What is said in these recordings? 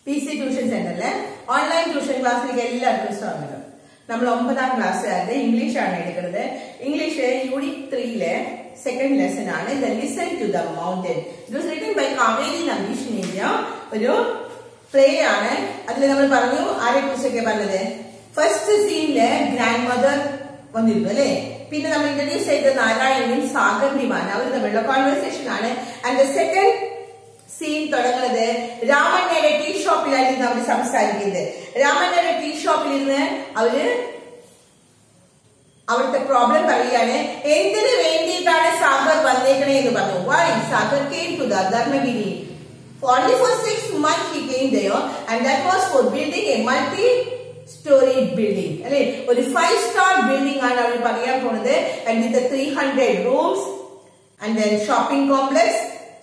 PC tuition സെന്ററിലെ online tuition ക്ലാസ്സിലേക്ക് എല്ലാവർക്കും സ്വാഗതം. നമ്മൾ 9ാം ക്ലാസ്സുകാരുടെ ഇംഗ്ലീഷ് ആണ് എടുക്കുന്നത്. ഇംഗ്ലീഷ് യൂണിറ്റ് 3 സെക്കൻഡ് ലെസൺ ആണ് the listen to the mountain. It was written by Kaveri Nambish India. ഒരു പ്ലേ ആണ്. അതിൽ നമ്മൾ പറഞ്ഞു ആരെ കുറിച്ചൊക്കെ പറഞ്ഞത്. ഫസ്റ്റ് സീനില് ഗ്രാൻഡ് മദർ വന്നിരുന്നു അല്ലെ. പിന്നെ നമ്മൾ ഇൻട്രൊഡ്യൂസ് ചെയ്ത നാരായണനും സാഗറിനുമാണ്. അവർ തമ്മിലുള്ള കോൺവെർസേഷൻ ആണ്. ആൻഡ് ദ സെക്കൻഡ് സീൻ തുടങ്ങുന്നത് രാമണ്ണയുടെ ടീ ഷോപ്പിലായിരുന്നു അവർ സംസാരിക്കുന്നത്. രാമണ്ണയുടെ ടീ ഷോപ്പിലിരുന്ന് അവര് അവിടുത്തെ പ്രോബ്ലം പറയുകയാണ്. എന്തിനു വേണ്ടിയിട്ടാണ് സാഗർ വന്നേക്കണേ എന്ന് പറഞ്ഞു. Why Sagar came to the Dharmagiri. Only for 6 months he came there and that was for building a multi-story building. അല്ലെ, ഒരു 5-star building ആണ് അവർ പറയാൻ പോകുന്നത്. And with the 300 rooms and then shopping complex,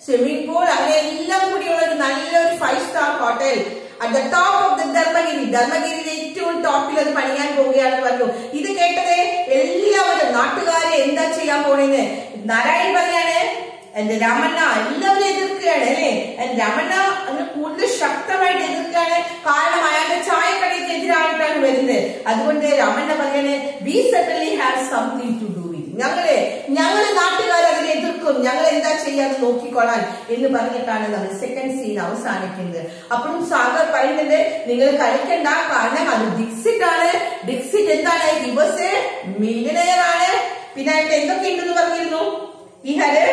swimming pool, അങ്ങനെ എല്ലാം കൂടിയുള്ള ഒരു നല്ലൊരു 5-star hotel at the top of the Dharmagiri. ധർമ്മഗിരിയുടെ ഏറ്റവും ടോപ്പിൽ അത് പണിയാൻ പോവുകയാണെന്ന് പറഞ്ഞു. ഇത് കേട്ടത് എല്ലാവരും നാട്ടുകാരെ എന്താ ചെയ്യാൻ പോണെന്ന് നാരായൺ പറയാണ്. എന്റെ രാമണ്ണ എല്ലാവരും എതിർക്കുകയാണ് അല്ലെ. രാമണ്ണ അതിന് കൂടുതൽ ശക്തമായിട്ട് എതിർക്കുകയാണ്. കാരണം അയാളുടെ ചായക്കടയ്ക്ക് എതിരായിട്ടാണ് വരുന്നത്. അതുകൊണ്ട് രാമണ്ണ പറയാണ് we certainly have something to do with. ഞങ്ങള് നാട്ടുകാർ അതിനെ എതിർക്കും, ഞങ്ങൾ എന്താ ചെയ്യാന്ന് നോക്കിക്കൊള്ളാൻ എന്ന് പറഞ്ഞിട്ടാണ് നമ്മൾ സെക്കൻഡ് സീൻ അവസാനിക്കുന്നത്. അപ്പോഴും സാഗർ പറയുന്നത് നിങ്ങൾ കളിക്കണ്ട, കാരണം അത് ഡിക്സിറ്റ് ആണ്. ഡിക്സിറ്റ് എന്താണ്? ഹി വാസ് എ മില്യണയർ ആണ്. പിന്നെ അയാൾക്ക് എന്തൊക്കെയുണ്ടെന്ന് പറഞ്ഞിരുന്നു. ഈ ഹാഡ്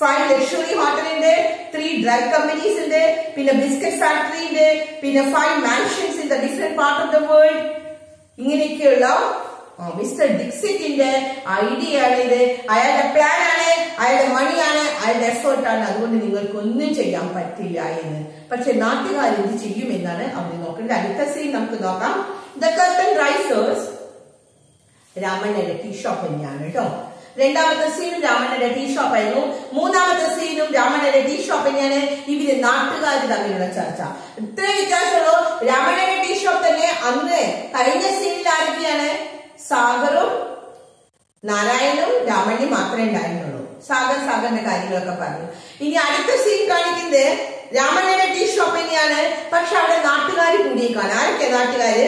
5 ലക്ഷറി ഹോട്ടൽ ഉണ്ട്, 3 ഡ്രഗ് കമ്പനീസ് ഉണ്ട്, പിന്നെ ബിസ്ക്കറ്റ് ഫാക്ടറി ഉണ്ട്, പിന്നെ 5 mansions in the different part of the world. ഇങ്ങനെയൊക്കെയുള്ള മിസ്റ്റർ ഡിക്സിറ്റിന്റെ ഐഡിയ ആണ് ഇത്. അയാളുടെ പ്ലാൻ ആണ്, അയാളുടെ മണിയാണ്, അയാളുടെ എഫേർട്ടാണ്. അതുകൊണ്ട് നിങ്ങൾക്കൊന്നും ചെയ്യാൻ പറ്റില്ല എന്ന്. പക്ഷെ നാട്ടുകാർ എന്ത് ചെയ്യുമെന്നാണ് അവർ നോക്കേണ്ടത്. അടുത്ത സീൻ നമുക്ക് നോക്കാം. The curtain raisers. രാമണ്ണയുടെ ടീ ഷോപ്പ് തന്നെയാണ് കേട്ടോ. രണ്ടാമത്തെ സീനും രാമണ്ണയുടെ ടീ ഷോപ്പ് ആയിരുന്നു. മൂന്നാമത്തെ സീനും രാമണ്ണയുടെ ടീ ഷോപ്പ് തന്നെയാണ്. ഇവര് നാട്ടുകാർ തമ്മിലുള്ള ചർച്ച. ഇത്രേ വ്യത്യാസമുള്ളൂ. രാമണ്ണയുടെ ടീ ഷോപ്പ് തന്നെ അന്ന് കഴിഞ്ഞ സീനിൽ ആരൊക്കെയാണ്? സാഗറും നാരായണനും രാമണ്ണയും മാത്രമേ ഉണ്ടായിരുന്നുള്ളൂ. സാഗറിന്റെ കാര്യങ്ങളൊക്കെ പറഞ്ഞു. ഇനി അടുത്ത സീൻ കാണിക്കുന്നത് രാമണ്ണയുടെ ടീ ഷോപ്പ് തന്നെയാണ്. പക്ഷെ അവിടെ നാട്ടുകാർ കൂടിയേക്കാണ്. ആരൊക്കെ നാട്ടുകാര്?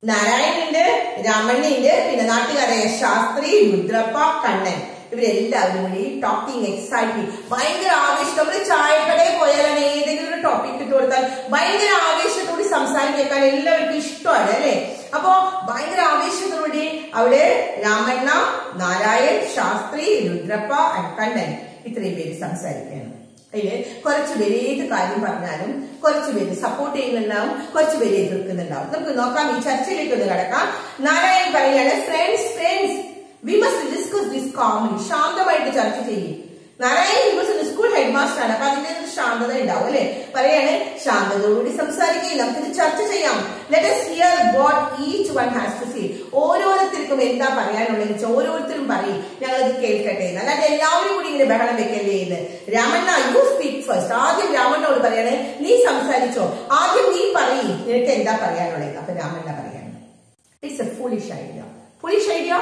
നാരായണനുണ്ട്, രാമണ്ണയുണ്ട്, പിന്നെ നാട്ടുകാരായ ശാസ്ത്രി, രുദ്രപ്പ, കണ്ണൻ. ഇവരെല്ലാവരും കൂടി ടോക്കിംഗ് എക്സൈറ്റിംഗ്, ഭയങ്കര ആവേശം. നമ്മള് ചായക്കടയിൽ പോയാലാണ് ഏതെങ്കിലും ഒരു ടോപ്പിക് ഇട്ട് കൊടുത്താൽ ഭയങ്കര ആവേശത്തോടെ സംസാരിക്കാൻ എല്ലാവർക്കും ഇഷ്ടമാണ് അല്ലെ. അപ്പോ ഭയങ്കര ആവേശത്തോടെ അവിടെ രാമണ്ണ, നാരായൺ, ശാസ്ത്രി, രുദ്രപ്പ ആൻഡ് കണ്ണൻ ഇത്രയും പേര് സംസാരിക്കുകയാണ്. അതില് കുറച്ചുപേര് ഏത് കാര്യം പറഞ്ഞാലും കുറച്ചുപേര് സപ്പോർട്ട് ചെയ്യുന്നുണ്ടാവും, കുറച്ചുപേര് എതിർക്കുന്നുണ്ടാവും. നമുക്ക് നോക്കാം, ഈ ചർച്ചയിലേക്ക് ഒന്ന് കടക്കാം. നാരായൺ പറയാണ് friends we must discuss this calmly. ശാന്തമായിട്ട് ചർച്ച ചെയ്യും. നാരായൺ സ്കൂൾ ഹെഡ് മാസ്റ്റർ ആണ്. അപ്പൊ അതിന്റെ ഒരു ശാന്തത ഉണ്ടാവും അല്ലെ. പറയാണ് ശാന്തതയോടുകൂടി സംസാരിക്കുകയും നമുക്കിത് ചർച്ച ചെയ്യാം. Let us hear what each one has to say. ഓരോരുത്തർക്കും എന്താ പറയാനുള്ളത് വെച്ചാൽ ഓരോരുത്തരും പറയും, ഞങ്ങളത് കേൾക്കട്ടെ. അല്ലാതെ എല്ലാവരും കൂടി ഇങ്ങനെ ബഹളം വെക്കല്ലേ എന്ന്. Ramanna you speak first. ആദ്യം രാമണ്ണോട് പറയാണ് നീ സംസാരിച്ചോ, ആദ്യം നീ പറയും, നിനക്ക് എന്താ പറയാനുള്ളത്. അപ്പൊ രാമണ്ണ പറയാണ് it's a foolish idea. Foolish idea,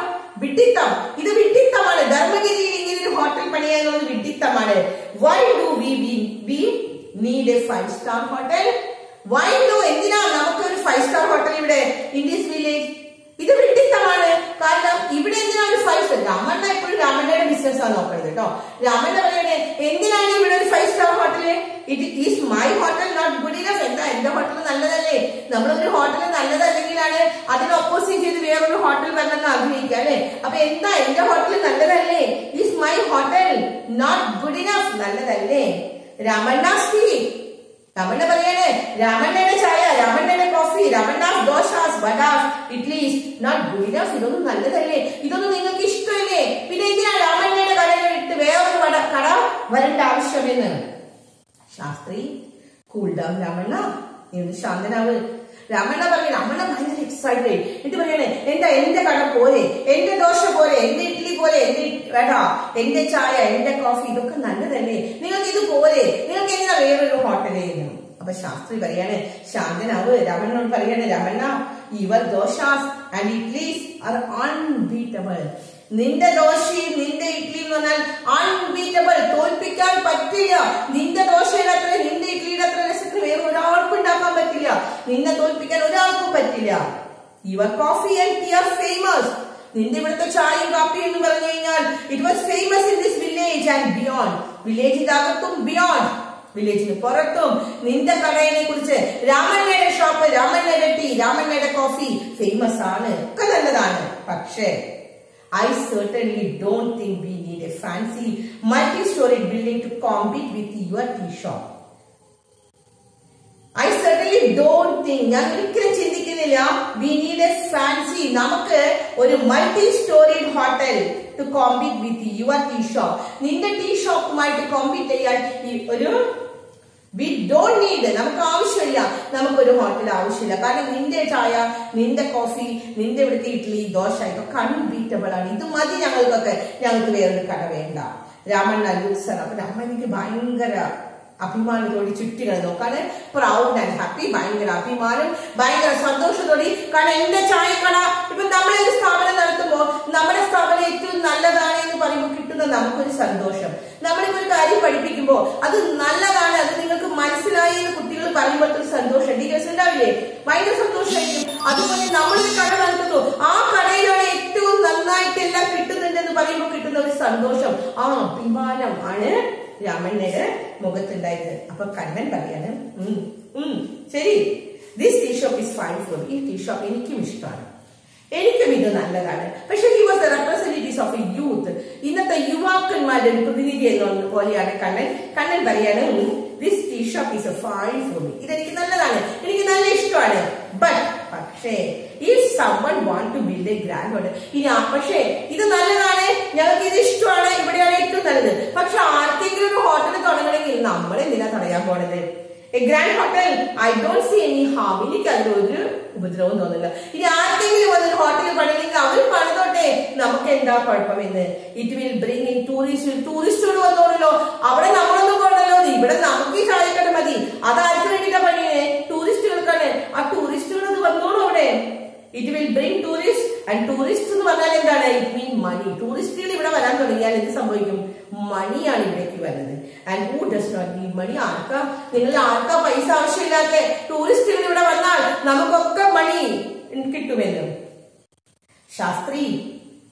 വിഡ്ഢിത്തം. ഇത് വിഡ്ഢിത്തമാണ്. ധർമ്മഗിരിയിൽ ഇങ്ങനെ ഒരു ഹോട്ടൽ പണിയുക എന്നുള്ളത് വിഡ്ഢിത്തമാണ്. Why do we need a 5-star hotel? Why do, എന്തിനാ നമുക്ക് ഒരു 5-star ഹോട്ടൽ ഇവിടെ ഇൻ ദിസ് വില്ലേജ്? ഇത് വിഡ്ഢിത്തമാണ്. കാരണം ഇവിടെ എന്തിനാണ് ഒരു 5-star? രാമണ്ണ എപ്പോഴും രാമണ്ണയുടെ ബിസിനസ് ആണ് നോക്കുന്നത് കേട്ടോ. രാമണ്ണ പറയണേ എന്തിനാണ് ഇവിടെ ഒരു 5-star hotel? It is my hotel not good enough. എന്താ എന്റെ ഹോട്ടൽ നല്ലതല്ലേ? നമ്മളൊരു ഹോട്ടൽ നല്ലതല്ലെങ്കിലാണ് അതിന് ഒപ്പോസിറ്റ് ചെയ്ത് വേറൊരു ഹോട്ടൽ വരണമെന്ന് ആഗ്രഹിക്കുക അല്ലെ. അപ്പൊ എന്താ എന്റെ ഹോട്ടൽ നല്ലതല്ലേ? Is my hotel not good enough. നല്ലതല്ലേ? രാമണ്ണ സ്പീക്ക്. രാമണ്ണ പറയാണ് രാമണ്ണയുടെ ചായ, രാമണ്ണയുടെ coffee, Ramanna's dosas, vadas, idlis not good enough. ഇതൊന്നും നല്ലതല്ലേ? ഇതൊന്നും നിങ്ങൾക്ക് ഇഷ്ടമല്ലേ? പിന്നെ എന്തിനാ രാമണ്ണയുടെ കടയിൽ ഇട്ട് വേറൊരു കട വരേണ്ട ആവശ്യമെന്ന്? ശാസ്ത്രി കൂൾ ഡൗൺ രാമണ്ണ, നീ ഒന്ന് ശാന്തനാവ്. രാമണ്ണ പറയും. രാമണ്ണ ഭയങ്കര എക്സൈറ്റഡ്. എന്നിട്ട് പറയണേ എന്താ എന്റെ കട പോലെ, എന്റെ ദോശ പോലെ, എന്റെ ഇഡ്ഡലി പോലെ, എന്റെ വട, എന്റെ ചായ, എന്റെ കോഫി ഇതൊക്കെ നല്ലതല്ലേ? നിങ്ങൾക്ക് ഇത് പോലെ, നിങ്ങൾക്ക് എന്താ വേറൊരു ഹോട്ടലേന്ന്? അപ്പൊ ശാസ്ത്രി പറയാണ് ശാന്തനാവ്. രാമണ്ണോട് പറയാണ് Ramanna your dosas and idlis are unbeatable. നിന്റെ ദോശയും നിന്റെ ഇഡ്ഡലി എന്ന് പറഞ്ഞാൽ അൺബീറ്റബിൾ, തോൽപ്പിക്കാൻ പറ്റില്ല. നിന്റെ ദോശയുടെ അത്ര നിന്റെ ഇഡ്ഡലിയുടെ അത്ര രസത്തിന് വേറെ നിന്നെ തോൽപ്പിക്കാൻ ഒരാൾക്കും പറ്റില്ല. Your coffee and tea are famous. നിന്റെ ഇവിടുത്തെ ചായയും കാപ്പിയും എന്ന് പറഞ്ഞു കഴിഞ്ഞാൽ it was famous in this village and beyond. വില്ലേജിന്റെ അകത്തും ബിയോണ്ട്, വില്ലേജിന് പുറത്തും നിന്റെ കടയിനെ കുറിച്ച്, രാമണ്ണയുടെ ഷോപ്പ്, രാമണ്ണയുടെ ടീ, രാമണ്ണയുടെ കോഫി ഫേമസ് ആണ്, ഒക്കെ നല്ലതാണ്. പക്ഷേ I certainly don't think we need a fancy multi-storied building to compete with your tea shop. I certainly don't think, ഞാൻ ഒരിക്കലും ചിന്തിക്കുന്നില്ല we need a fancy, നമുക്ക് ഒരു multi-storied hotel to compete with your tea shop. നിന്റെ tea ഷോപ്പുമായിട്ട് compete ചെയ്യാൻ ഒരു we don't need, നമുക്ക് ആവശ്യമില്ല, നമുക്കൊരു ഹോട്ടൽ ആവശ്യമില്ല. കാരണം നിന്റെ ചായ, നിന്റെ കോഫി, നിന്റെ ഇവിടുത്തെ ഇഡ്ഡലി, ദോശ ഇതൊക്കെ അൺബീറ്റബിൾ ആണ്. ഇത് മതി ഞങ്ങൾക്കൊക്കെ, ഞങ്ങൾക്ക് വേറൊരു കട വേണ്ട. രാമണ്ണ ലുക്സർ. അപ്പൊ രാമണ്ണക്ക് ഭയങ്കര അഭിമാനത്തോടെ ചുറ്റുകൾ നോക്കാണ്, പ്രൗഡ് ആൻഡ് ഹാപ്പി, ഭയങ്കര അഭിമാനം, ഭയങ്കര സന്തോഷത്തോടെ. കാരണം എന്റെ ചായക്കട, ഇപ്പൊ നമ്മളൊരു സ്ഥാപനം നടത്തുമ്പോൾ നമ്മുടെ സ്ഥാപനം ഏറ്റവും നല്ലതാണ് എന്ന് പറയുമ്പോൾ കിട്ടുന്ന നമുക്കൊരു സന്തോഷം. നമ്മളിപ്പോ ഒരു കാര്യം പഠിപ്പിക്കുമ്പോൾ അത് നല്ലതാണ്, അത് നിങ്ങൾക്ക് മനസ്സിലായി എന്ന് കുട്ടികൾ പറയുമ്പോഴത്തെ ഒരു സന്തോഷം ടീച്ചേഴ്സ് ഉണ്ടാവില്ലേ, ഭയങ്കര സന്തോഷമായിരിക്കും. അതുപോലെ നമ്മളൊരു കട നടത്തുന്നു, ആ കടയിലാണ് ഏറ്റവും നന്നായിട്ട് എല്ലാം കിട്ടുന്നുണ്ടെന്ന് പറയുമ്പോൾ കിട്ടുന്ന ഒരു സന്തോഷം, ആ അഭിമാനം ആണ് രാമണ്ണയുടെ മുഖത്തുണ്ടായത്. അപ്പൊ കണ്ണൻ പറയാണ്, ശരി, this tea shop is fine for me. ഈ ടീ ഷോപ്പ് എനിക്കും ഇഷ്ടമാണ്, എനിക്കും ഇത് നല്ലതാണ്. പക്ഷെ he was the representatives of a youth. ഇന്നത്തെ യുവാക്കന്മാരുടെ ഒരു പ്രതിനിധി എന്ന പോലെയാണ് കണ്ണൻ. കണ്ണൻ പറയാണ്, this tea shop is a fine for me. ഇതെനിക്ക് നല്ലതാണ്, എനിക്ക് നല്ല ഇഷ്ടമാണ്. പക്ഷേ if someone want to build a grand hotel, ഇനി പക്ഷേ ഇത് നല്ലതാണ്, ഞങ്ങൾക്ക് ഇത് ഇഷ്ടമാണ്, ഇവിടെയാണ് ഏറ്റവും നല്ലത്. പക്ഷെ ആർക്കെങ്കിലും ഒരു ഹോട്ടൽ തുടങ്ങണമെങ്കിൽ നമ്മൾ എന്തിനാ തടയാൻ പോണത്? A grand hotel, I don't see any harm. എനിക്ക് അതിലൊരു ഉപദ്രവം തോന്നില്ല. ഇനി ആർക്കെങ്കിലും വന്നൊരു ഹോട്ടൽ പണിയെങ്കിൽ അവർ പണിതോട്ടെ, നമുക്ക് എന്താ കുഴപ്പമെന്ന്. ഇറ്റ് വിൽ ബ്രിങ് ഇൻ ടൂറിസ്റ്റുകൾ വന്നോളല്ലോ, അവിടെ നമ്മളൊന്നും കൊണ്ടല്ലോ, ഇവിടെ നമുക്ക് ഈ ചായക്കട മതി. അതാർക്ക് വേണ്ടിയിട്ടാ പണിയെ? ടൂറിസ്റ്റുകൾക്കാണ്. ആ ടൂറിസ്റ്റുകൾ അത് വന്നോളൂ അവിടെ. It will bring tourist. And tourist എന്ന് പറഞ്ഞാൽ എന്താണ്? It mean money. ടൂറിസ്റ്റുകൾ ഇവിടെ വരാൻ തുടങ്ങിയാൽ എന്ത് സംഭവിക്കും? മണിയാണ് ഇവിടേക്ക് വരുന്നത്. And who does not need money? നിങ്ങൾ ആർക്കാ പൈസ ആവശ്യമില്ലാത്ത? ടൂറിസ്റ്റുകൾ ഇവിടെ വന്നാൽ നമുക്കൊക്കെ മണി കിട്ടുമെന്ന്. ശാസ്ത്രി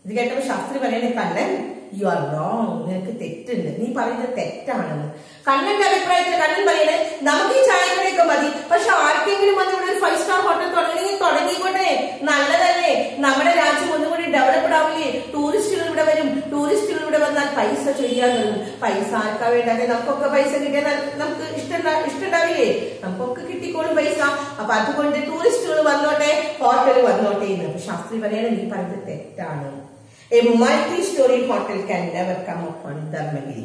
ഇത് കേട്ടപ്പോ ശാസ്ത്രി പറയണേ, കണ്ണൻ യു ആർ റോങ്, നിനക്ക് തെറ്റുണ്ട്, നീ പറയുന്നത് തെറ്റാണെന്ന്. കണ്ണന്റെ അഭിപ്രായത്തിൽ കണ്ണൻ പറയണേ, നമുക്ക് ഈ ചായക്കടയൊക്കെ മതി, പക്ഷെ ആർക്കെങ്കിലും വന്ന് ഇവിടെ ഒരു 5 സ്റ്റാർ ഹോട്ടൽ തുടങ്ങണമെങ്കിൽ തുടങ്ങിക്കോട്ടെ, നല്ലതല്ലേ? നമ്മുടെ രാജ്യം ഒന്നുകൂടി ഡെവലപ്ഡ് ആവില്ലേ? ടൂറിസ്റ്റുകൾ ഇവിടെ വരും, ടൂറിസ്റ്റുകൾ ഇവിടെ വന്നാൽ പൈസ ചെയ്യാൻ തുടങ്ങും. പൈസ ആർക്കാ വേണ്ടാതെ? നമുക്കൊക്കെ പൈസ കിട്ടിയാൽ നമുക്ക് ഇഷ്ടമുണ്ടാവില്ലേ? നമുക്കൊക്കെ കിട്ടിക്കോളും പൈസ. അപ്പൊ അതുകൊണ്ട് ടൂറിസ്റ്റുകൾ വന്നോട്ടെ, ഹോട്ടൽ വന്നോട്ടെ എന്ന്. ശാസ്ത്രി പറയണേ, നീ പറയുന്നത് തെറ്റാണ്. A multi-storied hotel can never come upon Dharmagiri.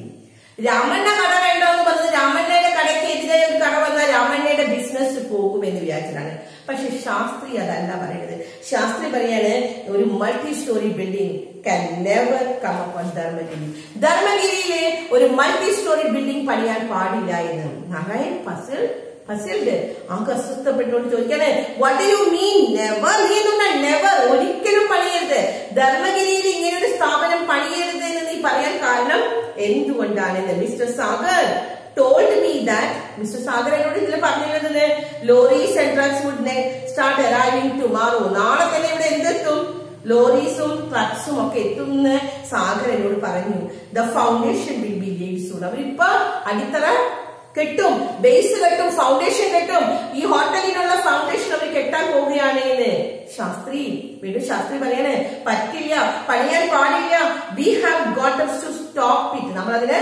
Ramanna കട വേണ്ടോ എന്ന് പറഞ്ഞത് രാമണ്ണയുടെ കടയ്ക്ക് എതിരെ ഒരു കട വന്നാൽ രാമണ്ണയുടെ ബിസിനസ് പോകുമെന്ന് വിചാരിച്ചതാണ്. പക്ഷെ ശാസ്ത്രി അതല്ല പറയുന്നത്. ശാസ്ത്രി പറയാണ്, ഒരു multi storey building can never come upon Dharmagiri. ധർമ്മഗിരിയിലെ ഒരു മൾട്ടി സ്റ്റോറി ബിൽഡിംഗ് പണിയാൻ പാടില്ല എന്ന്. നാരായൺ ഫസിൽഡ് നമുക്ക് അസ്വസ്ഥപ്പെട്ടോണ്ട് ചോദിക്കാണ്, what do you mean never? നീ എന്തുകൊണ്ടാ നെവർ, ഒരിക്കലും പണിയരുത്, ധർമ്മഗിരിയിൽ ഇങ്ങനെ ഒരു സ്ഥാപനം പണിയരുത് എന്ന് നീ പറയാൻ കാരണം എന്തുകൊണ്ടാണെന്ന് mister Sagar told me that. Mister Sagar എന്നോട് ഇതിൽ പറഞ്ഞിരുന്നത്, lorries and trucks would start arriving tomorrow. നാളെ തന്നെ ഇവിടെ എന്തെത്തും? ലോറീസും ട്രക്സും ഒക്കെ എത്തുമെന്ന് സാഗർ എന്നോട് പറഞ്ഞു. The foundation will be laid soon. അവരിപ്പോ അടിത്തറ കെട്ടും, ബേസ് കെട്ടും, ഫൗണ്ടേഷൻ കെട്ടും. ഈ ഹോട്ടലിനുള്ള ഫൗണ്ടേഷൻ അവർ കെട്ടാൻ പോവുകയാണ് എന്ന് ശാസ്ത്രി പറയണേ, പറ്റില്ല, പണിയാൻ പാടില്ല. We have got to stop it. നമ്മൾ അതിനെ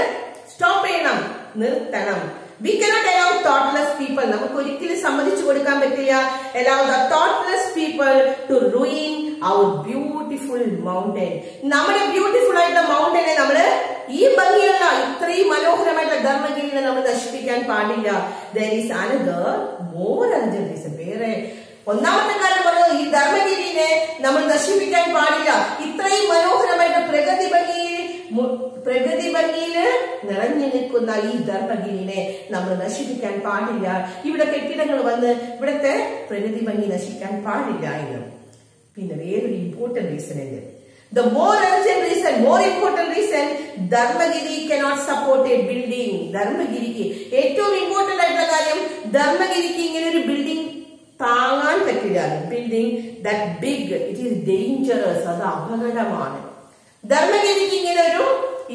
സ്റ്റോപ്പ് ചെയ്യണം, നിർത്തണം. We cannot allow thoughtless people. നമുക്ക് ഒരിക്കലും സമ്മതിച്ചു കൊടുക്കാൻ പറ്റില്ല. Allow the thoughtless people to ruin our beautiful mountain. നമ്മുടെ ബ്യൂട്ടിഫുൾ ആയിട്ടുള്ള മൗണ്ടനെ നമ്മള് ഈ ഭംഗിയുള്ള ഇത്രയും മനോഹരമായിട്ടുള്ള ധർമ്മഗിരിനെ നമ്മൾ നശിപ്പിക്കാൻ പാടില്ല. There is another more urgent reason. വേറെ ഒന്നാമത്തെ കാര്യം പറഞ്ഞു, ഈ ധർമ്മഗിരിനെ നമ്മൾ നശിപ്പിക്കാൻ പാടില്ല. ഇത്രയും മനോഹരമായിട്ട് പ്രകൃതി ഭംഗിയില് നിറഞ്ഞു നിൽക്കുന്ന ഈ ധർമ്മഗിരിനെ നമ്മൾ നശിപ്പിക്കാൻ പാടില്ല. ഇവിടെ കെട്ടിടങ്ങൾ വന്ന് ഇവിടുത്തെ പ്രകൃതി ഭംഗി നശിക്കാൻ പാടില്ല എന്ന്. പിന്നെ വേറൊരു ഇമ്പോർട്ടന്റ് റീസൺ ഉണ്ട്. The more urgent reason, more important reason, Dharmagiri cannot support a building. ധർമ്മഗിരിക്ക് ഏറ്റവും ഇമ്പോർട്ടന്റ് ആയിട്ടുള്ള കാര്യം, ധർമ്മഗിരിക്ക് ഇങ്ങനെ ഒരു ബിൽഡിംഗ് ആണ്. Building that big it is dangerous, അത് അപകടമാണ്. ധർമ്മഗിരിക്ക് ഇങ്ങനെ ഒരു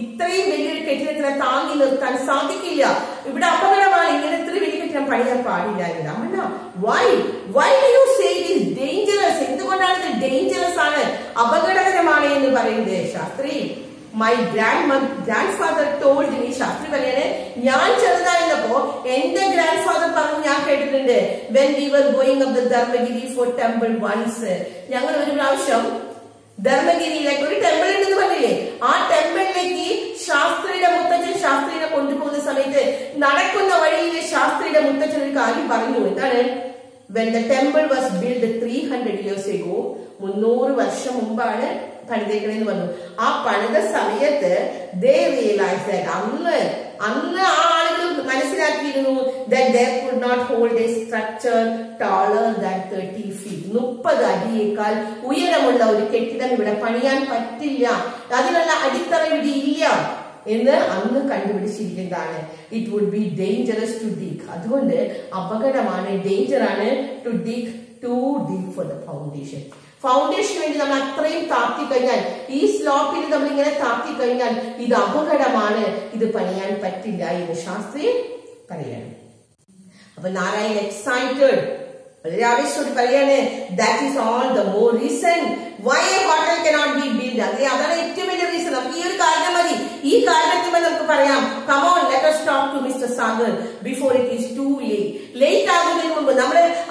ഇത്രയും വലിയൊരു കെട്ടിടത്തിനെ താങ്ങി നിർത്താൻ സാധിക്കില്ല. ഇവിടെ അപകടമാണ്, ഇങ്ങനെ ഇത്ര വലിയ കെട്ടിടം പണിയാൻ പാടില്ല എന്ന്. അമ്മ why do you say it is dangerous? എന്തുകൊണ്ടാണ് ഇത് ഡേഞ്ചറസ് ആണ്, അപകടകരമാണ് എന്ന് പറയുന്നത്? Shastri, my grandfather told me. Shastri പറയാണ്, ഞാൻ ചെറുതായിരുന്നപ്പോ എന്റെ ഗ്രാൻഡ് ഫാദർ പറഞ്ഞു ഞാൻ കേട്ടിട്ടുണ്ട്. When we were going up the Dharmagiri for temple once, ഞങ്ങൾ ഒരു പ്രാവശ്യം ധർമ്മഗിരിയിലേക്ക് ഒരു ടെമ്പിൾ ഉണ്ടെന്ന് പറഞ്ഞില്ലേ, ആ ടെമ്പിളിലേക്ക് ശാസ്ത്രിയുടെ മുത്തച്ഛൻ ശാസ്ത്രിയെ കൊണ്ടുപോകുന്ന സമയത്ത് നടക്കുന്ന വഴിയിൽ ശാസ്ത്രിയുടെ മുത്തച്ഛൻ ഒരു കാര്യം പറഞ്ഞു. എന്താണ്? When the temple was built 300 years ago, 300 വർഷം മുമ്പാണ് പണിതേക്കണെന്ന് പറഞ്ഞു. ആ പണിത സമയത്ത് they realized that അന്ന് ആ ആളുകൾ മനസ്സിലാക്കിയിരുന്നു that they could not hold a structure taller than 30 feet. 30 അടിയേക്കാൾ ഉയരമുള്ള ഒരു കെട്ടിടം ഇവിടെ പണിയാൻ പറ്റില്ല, അതിനുള്ള അടിത്തറ ഇവിടെ ഇല്ല എന്ന് അന്ന് കണ്ടുപിടിച്ചിരിക്കുന്നതാണ്. It would be dangerous to dig. അതുകൊണ്ട് അപകടമാണ്, ഡേഞ്ചർ ആണ് to dig too deep for the foundation. ഫൗണ്ടേഷന് വേണ്ടി നമ്മൾ അത്രയും താത്തി കഴിഞ്ഞാൽ, ഈ സ്ലോപ്പിൽ നമ്മൾ ഇങ്ങനെ താത്തി കഴിഞ്ഞാൽ ഇത് അപകടമാണ്, ഇത് പണിയാൻ പറ്റില്ല എന്ന് ശാസ്ത്രി പറയാണ്. അപ്പൊ നാരായൺ എക്സൈറ്റഡ്, വളരെ ആവേശത്തോട് പറയാണ്, that is all the more reason why A hotel cannot be build. അതാണ് ഏറ്റവും വലിയ റീസൺ. നമുക്ക് ഈ ഒരു കാരണം മതി, ഈ കാരണത്തിന് നമുക്ക് പറയാം. Come on, let us talk to Mr. Sagar before it is too late. Late ആകുന്നതിന് മുമ്പ്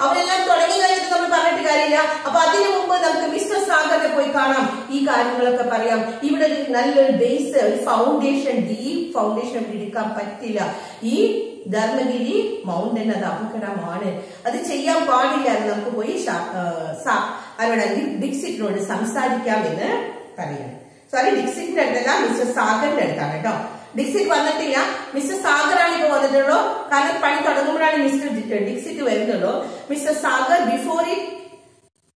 അവരെല്ലാം തുടങ്ങി കഴിഞ്ഞിട്ട് നമ്മൾ പറഞ്ഞിട്ട് കാര്യമില്ല. അപ്പൊ അതിനു മുമ്പ് നമുക്ക് മിസ്റ്റർ സാഗറിനെ പോയി കാണാം, ഈ കാര്യങ്ങളൊക്കെ പറയാം. ഇവിടെ ഒരു നല്ലൊരു ബേസ്, ഒരു ഫൗണ്ടേഷൻ, ഡീപ് ഫൗണ്ടേഷൻ എടുക്കാൻ പറ്റില്ല. ഈ ധർമ്മഗിരി മൗണ്ടൻ അത് അപകടമാണ്, അത് ചെയ്യാൻ പാടില്ല എന്ന് നമുക്ക് പോയി ആരോടെങ്കിൽ ഡിക്സിറ്റിനോട് സംസാരിക്കാം എന്ന് പറയാം. സോറി, ഡിക്സിറ്റിന്റെ അടുത്തല്ല, മിസ്റ്റർ സാഗറിന്റെ അടുത്താണ് കേട്ടോ. ഡിക്സിറ്റ് വന്നിട്ടില്ല, മിസ്റ്റർ സാഗറാണ് ഇപ്പൊ വന്നിട്ടുള്ളൂ. കാരണം പണി തുടങ്ങുമ്പോഴാണ് മിസ്റ്റർ ഡിക്സിറ്റ് വരുന്നുള്ളൂ. Mister Sagar before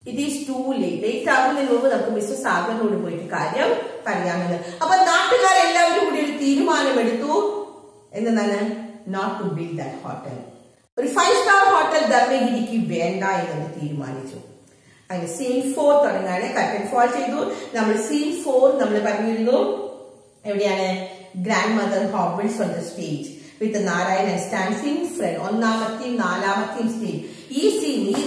it is to late ആകുന്നതിന് മുമ്പ് നമുക്ക് മിസ്റ്റർ സാഗറിനോട് പോയിട്ട് കാര്യം പറയാമെന്ന്. അപ്പൊ നാട്ടുകാരെല്ലാവരും കൂടി ഒരു തീരുമാനമെടുത്തു. എന്താണ്? Not to build that hotel. ഒരു 5-star ഹോട്ടൽ ധർമ്മഗിരിക്ക് വേണ്ട എന്ന് തീരുമാനിച്ചു. അങ്ങനെ സീൻ 4 തുടങ്ങാണ്. കർട്ടൻ ഫോൾ ചെയ്തു. നമ്മൾ സീൻ 4 നമ്മൾ പറഞ്ഞിരുന്നു. എവിടെയാണ്? Grandmother hobbles on the stage with Narayan stands in front. 1ാമത്തെയും 4ാമത്തെയും സ്റ്റേജ്. ഈ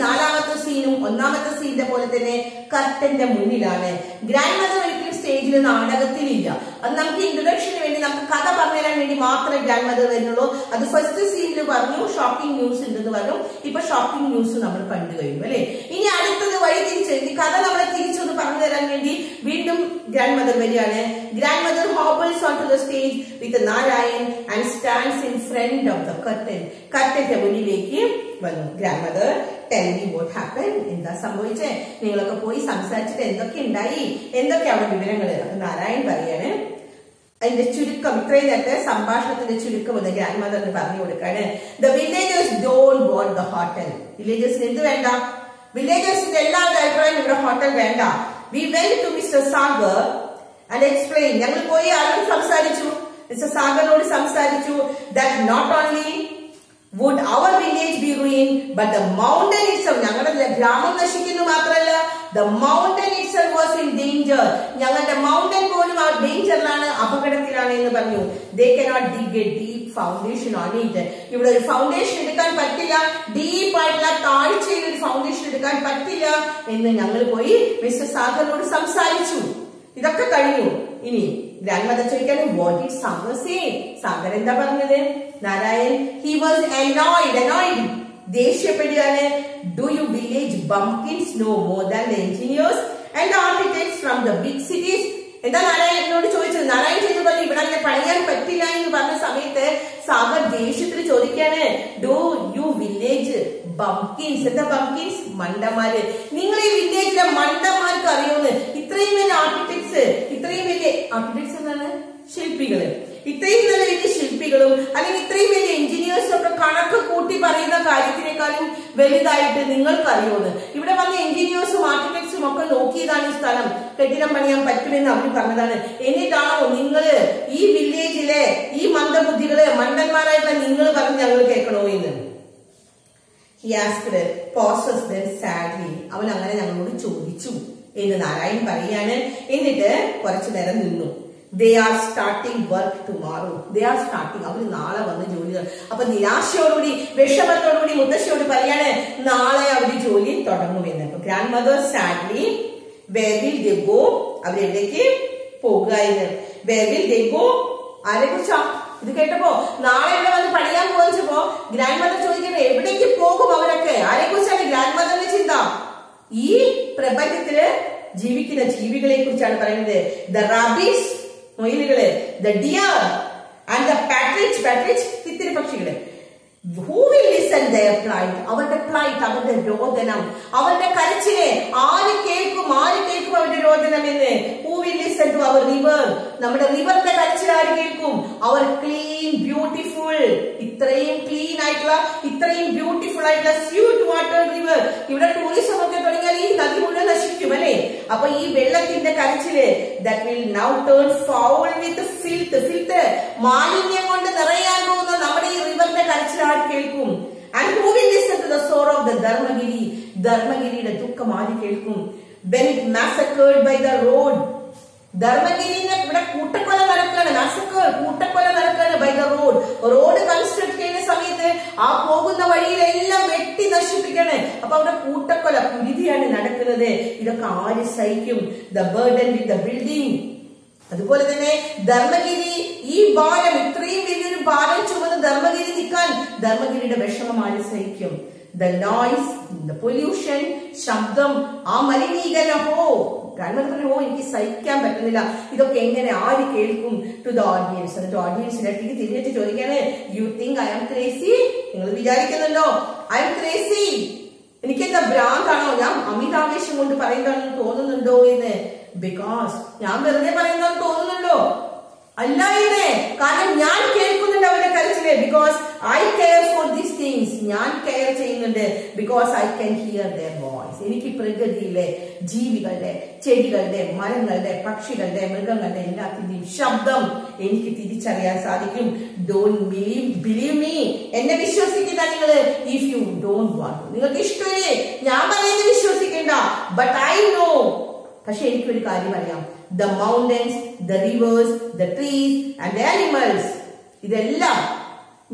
4ാമത്തെ സീനും 1ാമത്തെ സീനിന്റെ പോലെ തന്നെ കർട്ടന്റെ മുന്നിലാണ്. ഗ്രാൻഡ് മദർ ഒരിക്കലും സ്റ്റേജിൽ നാടകത്തിലില്ല. അത് നമുക്ക് ഇൻട്രൊഡക്ഷന് വേണ്ടി, നമുക്ക് കഥ പറഞ്ഞുതരാൻ വേണ്ടി മാത്രമേ ഗ്രാൻഡ് മദർ വരുന്നുള്ളൂ. അത് ഫസ്റ്റ് സീനിൽ പറഞ്ഞു ഷോക്കിംഗ് ന്യൂസ് ഉണ്ടെന്ന് പറഞ്ഞു. ഇപ്പൊ ഷോക്കിംഗ് ന്യൂസ് നമ്മൾ കണ്ടു കഴിഞ്ഞു അല്ലെ. ഇനി അടുത്തത് വഴി തിരിച്ച് കഥ നമ്മളെ തിരിച്ചൊന്ന് പറഞ്ഞു തരാൻ വേണ്ടി വീണ്ടും ഗ്രാൻഡ് മദർ വരികയാണ്. Grandmother hobbles on to the stage with Narayan and stands in front of the curtain. കർട്ടന്റെ മുന്നിലേക്ക് വന്നു. Grandmother tell me what happen. എന്താ സംഭവിച്ചേ? നിങ്ങളൊക്കെ പോയി സംസാരിച്ചിട്ട് എന്തൊക്കെ ഉണ്ടായി, എന്തൊക്കെയാണ് വിവരങ്ങൾ? അപ്പൊ നാരായൺ പറയാണ്. അതിന്റെ ചുരുക്കം, ഇത്രയും നേരത്തെ സംഭാഷണത്തിന്റെ ചുരുക്കം ഒന്ന് ഗ്രാൻഡ് മദറിന് പറഞ്ഞു കൊടുക്കാണ്. The villagers don't want the hotel. വില്ലേജേഴ്സിന് എന്ത് വേണ്ട? വില്ലേജേഴ്സിന്റെ എല്ലാവരുടെ അഭിപ്രായം ഇവിടെ ഹോട്ടൽ വേണ്ട. We went to mister Sagar and explain. ഞങ്ങൾ പോയി ആരോട് സംസാരിച്ചു? മിസ്റ്റർ സാഗറിനോട് സംസാരിച്ചു. That not only would our village be ruined, but the mountain itself, ഞങ്ങളുടെ ഗ്രാമം നശിക്കുന്നു മാത്രമല്ല, the mountain itself was in danger. ഞങ്ങളുടെ മൗണ്ടൻ പോലും ആ ഡേഞ്ചറിലാണ്, അപകടത്തിലാണ് എന്ന് പറഞ്ഞു. They cannot dig a deep foundation on it. ഇവിടെ ഒരു ഫൗണ്ടേഷൻ എടുക്കാൻ പറ്റില്ല, ഡീപ്പ് ആയിട്ടുള്ള താഴ്ചയിൽ ഒരു ഫൗണ്ടേഷൻ എടുക്കാൻ പറ്റില്ല എന്ന് ഞങ്ങൾ പോയി മിസ്റ്റർ സാഗറിനോട് സംസാരിച്ചു. ഇതൊക്കെ കഴിഞ്ഞു. ഇനി ഗ്രാൻഡ് മദർ ചോദിക്കാൻ, what did Sagar say? Sagar എന്താ പറഞ്ഞത്? Narayan, he was annoyed. ദേഷ്യപ്പെടുകയാണ്. Do you village bumpkins know more than the engineers and the architects from the big cities? എന്താ നാരായണനോട് ചോദിച്ചത്? നാരായൺ ചെയ്തു പറഞ്ഞു ഇവിടെ അങ്ങനെ പണിയാൻ പറ്റില്ല എന്ന് പറഞ്ഞ സമയത്ത് സാഗർ ദേഷ്യത്തിൽ ചോദിക്കാണ്, ഡു യു വില്ലേജ് ബംകിൻസ്? എന്താ ബംകിൻസ്? മണ്ടന്മാര്. നിങ്ങൾ ഈ വില്ലേജിലെ മണ്ടന്മാർക്ക് അറിയുമെന്ന്? ഇത്രയും വലിയ ആർക്കിടെക്ട്സ്, ഇത്രയും വലിയ ആർക്കിടെക്ട്സ് എന്നാണ് ശില്പികള്, ഇത്രയും നല്ല വലിയ ശില്പികളും അല്ലെങ്കിൽ ഇത്രയും വലിയ എഞ്ചിനീയേഴ്സും ഒക്കെ കണക്ക് കൂട്ടി പറയുന്ന കാര്യത്തിനേക്കാളും വലുതായിട്ട് നിങ്ങൾക്ക് അറിയുമെന്ന്? ഇവിടെ വന്ന എഞ്ചിനീയേഴ്സും ആർക്കിടെക്ട്സും ഒക്കെ നോക്കിയതാണ് ഈ സ്ഥലം കെട്ടിടം പണിയാൻ പറ്റുമെന്ന് അവർ പറഞ്ഞതാണ്. എന്നിട്ടാണോ നിങ്ങള് ഈ വില്ലേജിലെ ഈ മന്ദബുദ്ധികള്, മണ്ടന്മാരായിട്ടുള്ള നിങ്ങൾ പറഞ്ഞ് ഞങ്ങൾ കേൾക്കണോ എന്ന്? He asked, pauses then sadly. അവൻ അങ്ങനെ ഞങ്ങളോട് ചോദിച്ചു എന്ന് നാരായൺ പറയാണ്. എന്നിട്ട് കുറച്ചു നേരം നിന്നു. They are starting work tomorrow. They are starting. അവർ നാളെ വന്ന് ജോലി. അപ്പൊ നിരാശയോടുകൂടി വിഷമത്തോടുകൂടി മുത്തശ്ശിയോട് പറയാണ് നാളെ അവര് ജോലി തുടങ്ങുമെന്ന്. അപ്പൊ grand mother sadly, where will they go? അവരെവിടേക്ക് പോകുക എന്ന്. Where will they go? ആരെ കുറിച്ചാ ഇത് കേട്ടപ്പോ? നാളെ ഇവിടെ വന്ന് പണിയാൻ പോയിച്ചപ്പോ ഗ്രാൻഡ് മദർ ചോദിക്കണേ എവിടേക്ക് പോകും അവരൊക്കെ? ആരെ കുറിച്ചാണ് ഗ്രാൻഡ് മദറിന്റെ ചിന്ത? ഈ പ്രപഞ്ചത്തില് ജീവിക്കുന്ന ജീവികളെ കുറിച്ചാണ് പറയുന്നത്. ദ റാബിറ്റ്സ്, മൊയിലുകള്, the deer and the partridge, തിത്തിരി പക്ഷികള്. Who will listen their plight? അവരുടെ പ്ലൈറ്റ്, അവരുടെ രോദനം, അവരുടെ കരച്ചിലെ ആര് കേൾക്കും അവരുടെ രോദനം എന്ന്? Who will listen to our river? നമ്മുടെ റിവറിന്റെ കരച്ചിൽ ആര് കേൾക്കും? അവർ ക്ലീൻ ബ്യൂട്ടിഫുൾ, ഇത്രയും ക്ലീൻ ആയിട്ടുള്ള, ഇത്രയും ബ്യൂട്ടിഫുൾ ആയിട്ടുള്ള സ്വീറ്റ് വാട്ടർ റിവർ. ഇവിടെ ടൂറിസം ഒക്കെ തുടങ്ങിയാൽ ഈ നദി മുഴുവൻ നശിക്കും അല്ലെ? അപ്പൊ ഈ വെള്ളത്തിന്റെ കരച്ചില് that will now turn foul with filth, മാലിന്യം കൊണ്ട് നിറയാൻ പോകുന്ന നമ്മുടെ ഈ റിവറിന്റെ കരച്ചിൽ ആര് കേൾക്കും? And who will listen to the sorrow of the Dharmagiri? ധർമ്മഗിരിയുടെ ദുഃഖം ആര് കേൾക്കും? When it massacred by the road. ധർമ്മഗിരിനെ ഇവിടെ കൂട്ടക്കൊല നടക്കുകയാണ്. കൂട്ടക്കൊല നടക്കുകയാണ് by the road. Road construct ചെയ്യുന്ന സമയത്ത് ആ പോകുന്ന വഴിയിലെല്ലാം വെട്ടി നശിപ്പിക്കണേ. അപ്പൊ അവിടെ കൂട്ടക്കൊല, കുരുതിയാണ് നടക്കുന്നത്. ഇതൊക്കെ ആര് സഹിക്കും? The burden with the building. അതുപോലെ തന്നെ ധർമ്മഗിരി, ഈ ഭാരം, ഇത്രയും വലിയൊരു ഭാരം ചുമന്ന് ധർമ്മഗിരി നിൽക്കാൻ ധർമ്മഗിരിയുടെ വിഷമം ആര് സഹിക്കും? ദ നോയ്സ്, ദ പൊല്യൂഷൻ, ശബ്ദം, ആ മലിനീകരണം. എനിക്ക് സഹിക്കാൻ പറ്റുന്നില്ല. ഇതൊക്കെ എങ്ങനെ ആര് കേൾക്കും? To the audience. എന്നിട്ട് ഓഡിയൻസിലേക്ക് തിരിഞ്ഞിട്ട് ചോദിക്കാണ്, you think I am crazy? നിങ്ങൾ വിചാരിക്കുന്നുണ്ടോ ഐ ആം ക്രേസി? എനിക്കെന്താ ഭ്രാന്താണോ? ഞാൻ അമിതാവേശം കൊണ്ട് പറയുന്നതാണെന്ന് തോന്നുന്നുണ്ടോ എന്ന്? ബിക്കോസ് ഞാൻ വെറുതെ പറയുന്നതെന്ന് തോന്നുന്നുണ്ടോ? അല്ല ഇല്ലേ, കാരണം ഞാൻ കേൾക്കുന്നുണ്ട് അവരുടെ കരച്ചില്. Because eye care for these things. ഞാൻ കെയർ ചെയ്യുന്നുണ്ട്. Because I can hear there voice. എനിക്ക് പ്രകൃതിയിലെ ജീവികളുടെ, ചെടികളുടെ, മരങ്ങളുടെ, പക്ഷികളുടെ, മൃഗങ്ങളുടെ എല്ലാത്തിന്റെയും ശബ്ദം എനിക്ക് തിരിച്ചറിയാൻ സാധിക്കും. Don't believe me. എന്നെ വിശ്വസിക്കുന്ന നിങ്ങള്. ഇഫ് യു ഡോണ്ട് വാണ്ട്, നിങ്ങൾക്ക് ഇഷ്ടമില്ലേ ഞാൻ പറയുന്നത് വിശ്വസിക്കണ്ട. But I know. പക്ഷെ എനിക്കൊരു കാര്യം അറിയാം. The mountains, the rivers, the trees and the animals. ഇതെല്ലാം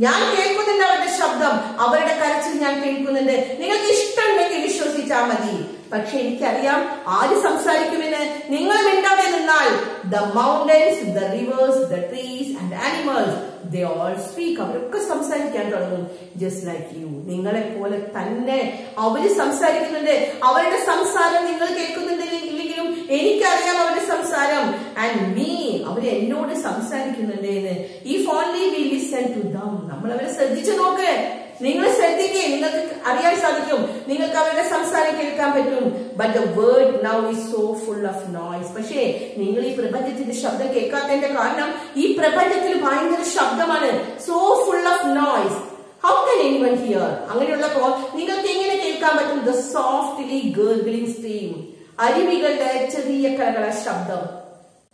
ഞാൻ കേൾക്കുന്നുണ്ട്. അവരുടെ ശബ്ദം, അവരുടെ കരച്ചിൽ ഞാൻ കേൾക്കുന്നുണ്ട്. നിങ്ങൾക്ക് ഇഷ്ടമുണ്ടെങ്കിൽ വിശ്വസിച്ചാൽ മതി. പക്ഷെ എനിക്കറിയാം ആര് സംസാരിക്കുമെന്ന്. നിങ്ങൾ മിണ്ടാതെ നിന്നാൽ the mountains, the rivers, the trees and the animals, they all speak. അവരൊക്കെ സംസാരിക്കാൻ തുടങ്ങും. Just like you. നിങ്ങളെ പോലെ തന്നെ അവര് സംസാരിക്കുന്നുണ്ട്. അവരുടെ സംസാരം നിങ്ങൾ കേൾക്കുന്നുണ്ടെങ്കിലും എനിക്കറിയാം അവരുടെ സംസാരം. ആൻഡ് മീ, അവര് എന്നോട് സംസാരിക്കുന്നുണ്ട് എന്ന്. If only we listen to them. നമ്മൾ അവരെ ശ്രദ്ധിച്ചു നോക്ക്. നിങ്ങൾ ശ്രദ്ധിക്കേ, നിങ്ങൾക്ക് അറിയാൻ സാധിക്കും. നിങ്ങൾക്ക് അവരുടെ സംസാരം കേൾക്കാൻ പറ്റും. But the world now is so full of noise. പക്ഷേ നിങ്ങൾ ഈ പ്രപഞ്ചത്തിന്റെ ശബ്ദം കേൾക്കാത്തതിന്റെ കാരണം ഈ പ്രപഞ്ചത്തിൽ ഭയങ്കര ശബ്ദമാണ്. So full of noise. How can anyone hear? അങ്ങനെയുള്ളപ്പോ നിങ്ങൾക്ക് എങ്ങനെ കേൾക്കാൻ പറ്റും? The softly gurgling stream. അരുവികളുടെ ചെറിയ കളകള ശബ്ദം.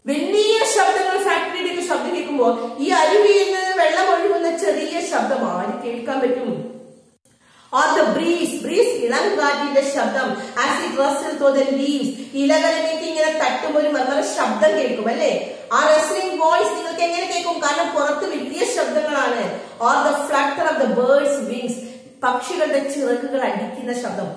വലിയ ശബ്ദങ്ങൾ, ഫാക്ടറിയുടെ ശബ്ദം കേൾക്കുമ്പോൾ ഈ അരുവിയിൽ നിന്ന് വെള്ളം ഒഴുകുന്ന ചെറിയ ശബ്ദം ആര് കേൾക്കാൻ പറ്റും? Or the breeze, ഇളം കാറ്റിന്റെ ശബ്ദം. As it rustle through the leaves. ഇലകളിലേക്ക് ഇങ്ങനെ തട്ടുമ്പോൾ ഒരു നല്ല ശബ്ദം കേൾക്കും അല്ലെ? ആ റസ്റ്റലിംഗ് വോയിസ് നിങ്ങൾക്ക് എങ്ങനെ കേൾക്കും? കാരണം പുറത്ത് വലിയ ശബ്ദങ്ങളാണ്. Or the flutter of the birds' wings, പക്ഷികളുടെ ചിറകുകൾ അടിക്കുന്ന ശബ്ദം.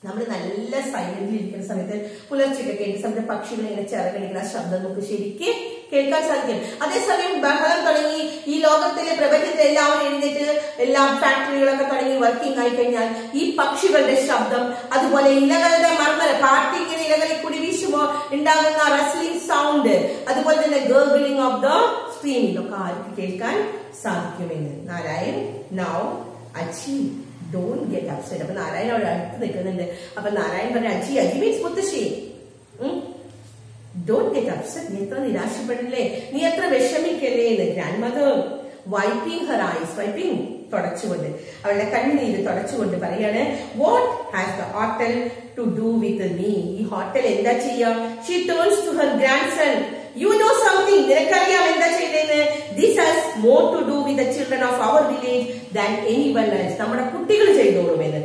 നമ്മൾ നല്ല സൈലന്റിൽ ഇരിക്കുന്ന സമയത്ത്, പുലർച്ചയ്ക്ക് കേൾക്കുന്ന സമയത്ത് പക്ഷികൾ ഇങ്ങനെ ചിറകടിക്കുന്ന ശബ്ദം നമുക്ക് ശരിക്കും കേൾക്കാൻ സാധിക്കും. അതേസമയം ബഹളം തുടങ്ങി ഈ ലോകത്തിലെ പ്രപഞ്ചത്തിൽ എല്ലാവരും എഴുന്നേറ്റ് എല്ലാ ഫാക്ടറികളൊക്കെ തുടങ്ങി വർക്കിംഗ് ആയി കഴിഞ്ഞാൽ ഈ പക്ഷികളുടെ ശബ്ദം, അതുപോലെ ഇലകളുടെ മർമ്മര കാട്ടിങ്ങനെ ഇലകളിൽ കൂടി വീശുമ്പോൾ ഉണ്ടാകുന്ന റസ്ലിംഗ് സൗണ്ട്, അതുപോലെ തന്നെ ഗർഗിളിംഗ് ഓഫ് ദ സ്ട്രീം, ഇതൊക്കെ ആർക്ക് കേൾക്കാൻ സാധിക്കുമെന്ന്. Narayan now achieve. Don't get upset. അപ്പൊ നാരായണ അവിടെ അടുത്ത് നിൽക്കുന്നുണ്ട്. അപ്പൊ നാരായൺ പറഞ്ഞ അജി മീൻസ് മുത്തശ്ശി, ഡോണ്ട് ഗെറ്റ് അപ്സെറ്റ്. നീ എത്ര നിരാശപ്പെടില്ലേ, നീ എത്ര വിഷമിക്കല്ലേ എന്ന്. Grandmother wiping her eyes, wiping തുടച്ചുകൊണ്ട്, അവളുടെ കണ്ണുനീര് തുടച്ചുകൊണ്ട് പറയാണ്, what has the hotel to do with me? ഈ ഹോട്ടൽ എന്താ ചെയ്യാ? She turns to her grandson. You know something, നിനക്കറിയാം എന്താ ചെയ്തേന്ന്? This has more to do with the children of our village than anyone else. നമ്മുടെ കുട്ടികൾ ചെയ്തോളുമെന്ന്.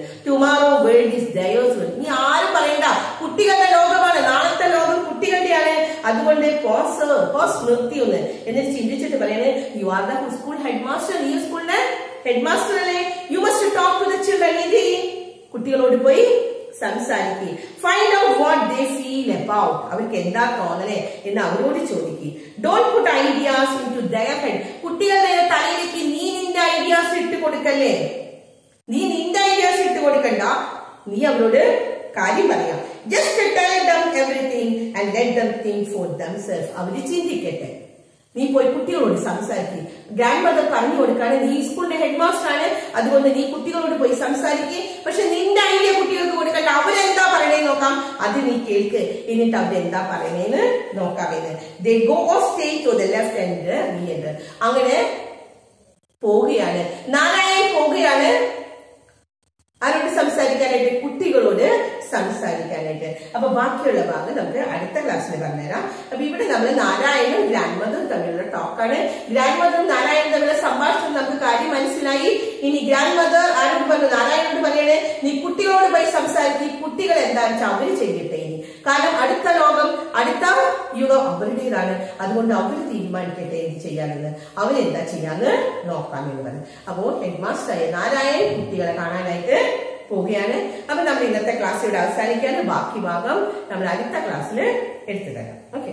is theirs. നീ ആരും പറയണ്ട, കുട്ടികളുടെ ലോകമാണ്, നാളത്തെ ലോകം കുട്ടികളുടെയാണ്. അതുകൊണ്ട് പോസ് നിർത്തി ഒന്ന് എന്നിട്ട് ചിന്തിച്ചിട്ട് പറയണേ, you are the school headmaster, ഈ സ്കൂളിന്റെ ഹെഡ് മാസ്റ്റർ അല്ലേ, you must talk to the children. ഇത് കുട്ടികളോട് പോയി സംസാരിക്കുക. Find out what they feel about, അവർക്ക് എന്താ തോന്നണേ എന്ന് അവരോട് ചോദിക്കുക. Don't put ideas into their head, കുട്ടികളുടെ തലയിലേക്ക് നീ നിന്റെ ഐഡിയാസ് ഇട്ട് കൊടുക്കല്ലേ, നീ നിന്റെ ഐഡിയാസ് ഇട്ട് കൊടുക്കണ്ട, നീ അവരോട് കാര്യം പറയാം. Just tell them everything and let them think for themselves, അവര് ചിന്തിക്കട്ടെ. നീ പോയി കുട്ടികളോട് സംസാരിക്കുക. ഗ്രാൻഡ് മദർ പറഞ്ഞു കൊടുക്കാണ്, നീ സ്കൂളിന്റെ ഹെഡ് മാസ്റ്റർ ആണ്, അതുകൊണ്ട് നീ കുട്ടികളോട് പോയി സംസാരിക്കുക. പക്ഷെ നിന്റെ ഐഡിയ കുട്ടികൾക്ക് കൊടുക്കണ്ട, അവരെന്താ പറയണേന്ന് നോക്കാം, അത് നീ കേൾക്ക്, എന്നിട്ട് അവരെന്താ പറയണേന്ന് നോക്കാമെന്ന്. They go of stage two the left and rear. അങ്ങനെ പോവുകയാണ്, നാരായണൻ പോവുകയാണ്. ആരോട് സംസാരിക്കാനായിട്ട്? കുട്ടികളോട് സംസാരിക്കാനായിട്ട്. അപ്പൊ ബാക്കിയുള്ള ഭാഗം നമുക്ക് അടുത്ത ക്ലാസ്സിൽ പറഞ്ഞുതരാം. അപ്പൊ ഇവിടെ നമ്മൾ നാരായണനും ഗ്രാൻഡ് മദറും തമ്മിലുള്ള ടോക്കാണ്. ഗ്രാൻഡ് മദറും നാരായണനും തമ്മിലുള്ള സംഭാഷണം നമുക്ക് കാര്യം മനസ്സിലായി. ഇനി ഗ്രാൻഡ് മദർ ആരോട് പറഞ്ഞു? നാരായണനോട് പറയണേ, നീ കുട്ടികളോട് പോയി സംസാരിക്കും, കുട്ടികൾ എന്താണെന്ന് വെച്ചാൽ അവര് ചെയ്യട്ടെ. ഇനി കാരണം അടുത്ത ലോകം, അടുത്ത യുഗം അവരുടേതാണ്, അതുകൊണ്ട് അവർ തീരുമാനിക്കട്ടെ എന്ത് ചെയ്യാമെന്ന്, അവരെന്താ ചെയ്യാന്ന് നോക്കാമെന്ന് പറഞ്ഞു. അപ്പോ ഹെഡ് മാസ്റ്ററായ നാരായണൻ കുട്ടികളെ കാണാനായിട്ട് പോവുകയാണ്. അപ്പൊ നമ്മൾ ഇന്നത്തെ ക്ലാസ് ഇവിടെ അവസാനിക്കുകയാണ്. ബാക്കി ഭാഗം നമ്മൾ അടുത്ത ക്ലാസ്സിൽ എടുത്തു തരാം. ഓക്കെ.